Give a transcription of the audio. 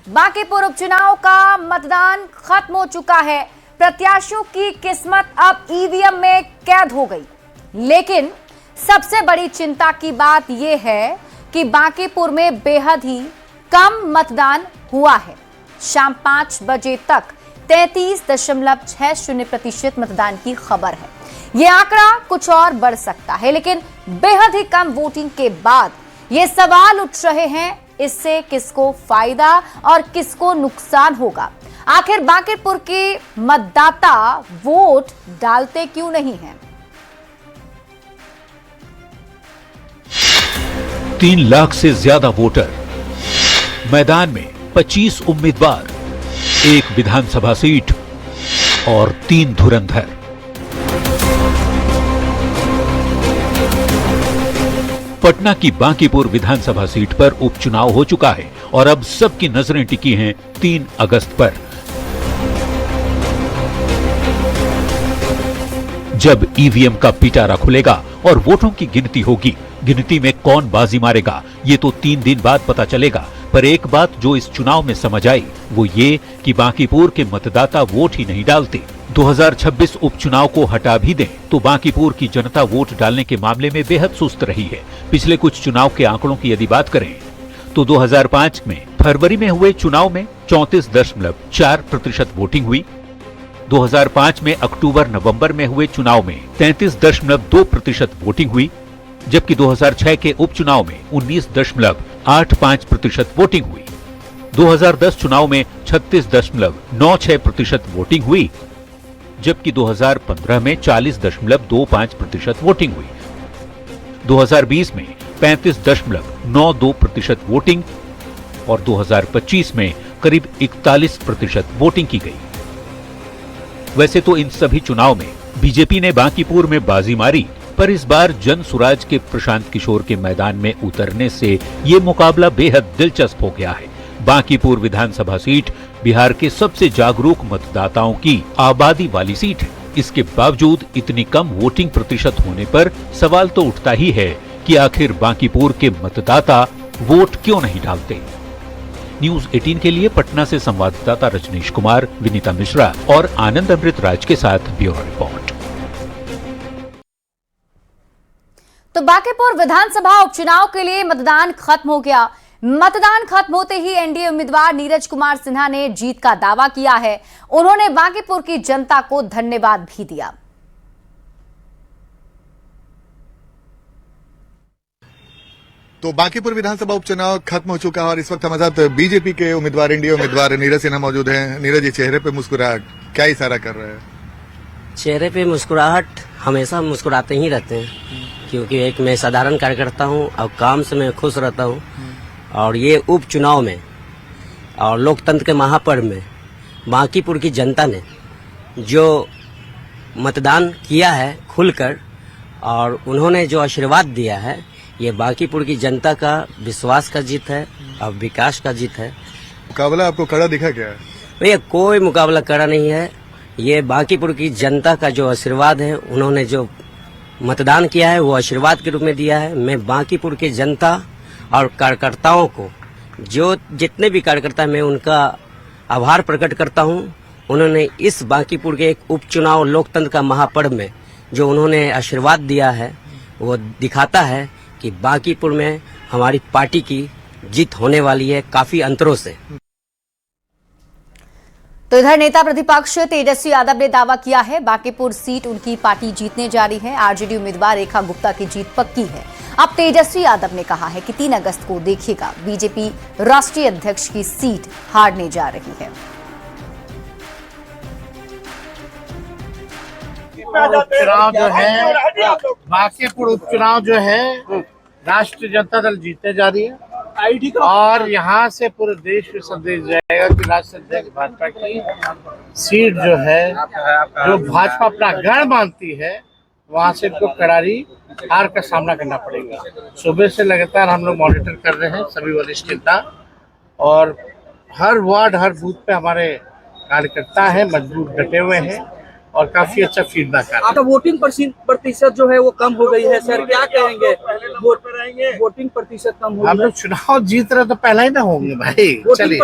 बांकीपुर उपचुनाव का मतदान खत्म हो चुका है। प्रत्याशियों की किस्मत अब ईवीएम में कैद हो गई। लेकिन सबसे बड़ी चिंता की बात यह है कि बांकीपुर में बेहद ही कम मतदान हुआ है। शाम 5 बजे तक 33.60% मतदान की खबर है। यह आंकड़ा कुछ और बढ़ सकता है, लेकिन बेहद ही कम वोटिंग के बाद ये सवाल उठ रहे हैं, इससे किसको फायदा और किसको नुकसान होगा। आखिर बांकीपुर के मतदाता वोट डालते क्यों नहीं हैं? 3 लाख से ज्यादा वोटर, मैदान में 25 उम्मीदवार, 1 विधानसभा सीट और 3 धुरंधर। पटना की बांकीपुर विधानसभा सीट पर उपचुनाव हो चुका है और अब सबकी नजरें टिकी हैं 3 अगस्त पर, जब ईवीएम का पिटारा खुलेगा और वोटों की गिनती होगी। गिनती में कौन बाजी मारेगा ये तो 3 दिन बाद पता चलेगा। पर एक बात जो इस चुनाव में समझ आई वो ये कि बांकीपुर के मतदाता वोट ही नहीं डालते। 2026 उपचुनाव को हटा भी दें तो बांकीपुर की जनता वोट डालने के मामले में बेहद सुस्त रही है। पिछले कुछ चुनाव के आंकड़ों की यदि बात करें तो 2005 में फरवरी में हुए चुनाव में 34.4% वोटिंग हुई। 2005 में अक्टूबर नवंबर में हुए चुनाव में 33.2% वोटिंग हुई, जबकि 2006 के उपचुनाव में 19.85% वोटिंग हुई। 2010 चुनाव में 36.96% वोटिंग हुई, जबकि 2015 में 40.25% वोटिंग हुई। 2020 में 35.92% वोटिंग और 2025 में करीब 41% वोटिंग की गई। वैसे तो इन सभी चुनाव में बीजेपी ने बांकीपुर में बाजी मारी, पर इस बार जन सुराज के प्रशांत किशोर के मैदान में उतरने से ये मुकाबला बेहद दिलचस्प हो गया है। बांकीपुर विधानसभा सीट बिहार के सबसे जागरूक मतदाताओं की आबादी वाली सीट है। इसके बावजूद इतनी कम वोटिंग प्रतिशत होने पर सवाल तो उठता ही है कि आखिर बांकीपुर के मतदाता वोट क्यों नहीं डालते। न्यूज 18 के लिए पटना से संवाददाता रजनीश कुमार, विनीता मिश्रा और आनंद अमृत राज के साथ ब्यूरो रिपोर्ट। तो बांकीपुर विधानसभा उपचुनाव के लिए मतदान खत्म हो गया। मतदान खत्म होते ही एनडीए उम्मीदवार नीरज कुमार सिन्हा ने जीत का दावा किया है। उन्होंने बांकीपुर की जनता को धन्यवाद भी दिया। तो बांकीपुर विधानसभा उपचुनाव खत्म हो चुका है और इस वक्त हमारे साथ बीजेपी के उम्मीदवार, एनडीए उम्मीदवार नीरज सिन्हा मौजूद हैं। नीरज जी, चेहरे पे मुस्कुराहट, क्या इशारा कर रहे हैं? चेहरे पे मुस्कुराहट हमेशा मुस्कुराते ही रहते हैं, क्योंकि एक मैं साधारण कार्यकर्ता हूं और काम से मैं खुश रहता हूं। और ये उपचुनाव में और लोकतंत्र के महापर्व में बांकीपुर की जनता ने जो मतदान किया है खुलकर और उन्होंने जो आशीर्वाद दिया है, ये बांकीपुर की जनता का विश्वास का जीत है और विकास का जीत है। मुकाबला आपको कड़ा दिखा क्या है? भैया कोई मुकाबला कड़ा नहीं है। ये बांकीपुर की जनता का जो आशीर्वाद है, उन्होंने जो मतदान किया है वो आशीर्वाद के रूप में दिया है। मैं बांकीपुर के जनता और कार्यकर्ताओं को, जो जितने भी कार्यकर्ता, मैं उनका आभार प्रकट करता हूं। उन्होंने इस बांकीपुर के एक उपचुनाव लोकतंत्र का महापर्व में जो उन्होंने आशीर्वाद दिया है, वो दिखाता है कि बांकीपुर में हमारी पार्टी की जीत होने वाली है काफी अंतरों से। तो इधर नेता प्रतिपक्ष तेजस्वी यादव ने दावा किया है बांकीपुर सीट उनकी पार्टी जीतने जा रही है। आरजेडी उम्मीदवार रेखा गुप्ता की जीत पक्की है। अब तेजस्वी यादव ने कहा है कि 3 अगस्त को देखिएगा, बीजेपी राष्ट्रीय अध्यक्ष की सीट हारने जा रही है। उपचुनाव जो है, बांकीपुर उपचुनाव जो है, राष्ट्रीय जनता दल जीतने जा रही है और यहाँ से पूरे देश में संदेश जाएगा कि राष्ट्रीय अध्यक्ष भाजपा की सीट जो है, जो भाजपा अपना गढ़ मानती है, वहाँ से इनको करारी हार का सामना करना पड़ेगा। सुबह से लगातार हम लोग मॉनिटर कर रहे हैं, सभी वरिष्ठ नेता, और हर वार्ड हर बूथ पे हमारे कार्यकर्ता हैं, मजबूत डटे हुए हैं और काफी अच्छा फीडबैक आ रहा है। आपका वोटिंग प्रतिशत जो है वो कम हो गई है सर, क्या कहेंगे? वोटिंग प्रतिशत कम हो गई। हम लोग चुनाव जीत रहे तो पहला ही ना होंगे भाई, चलिए।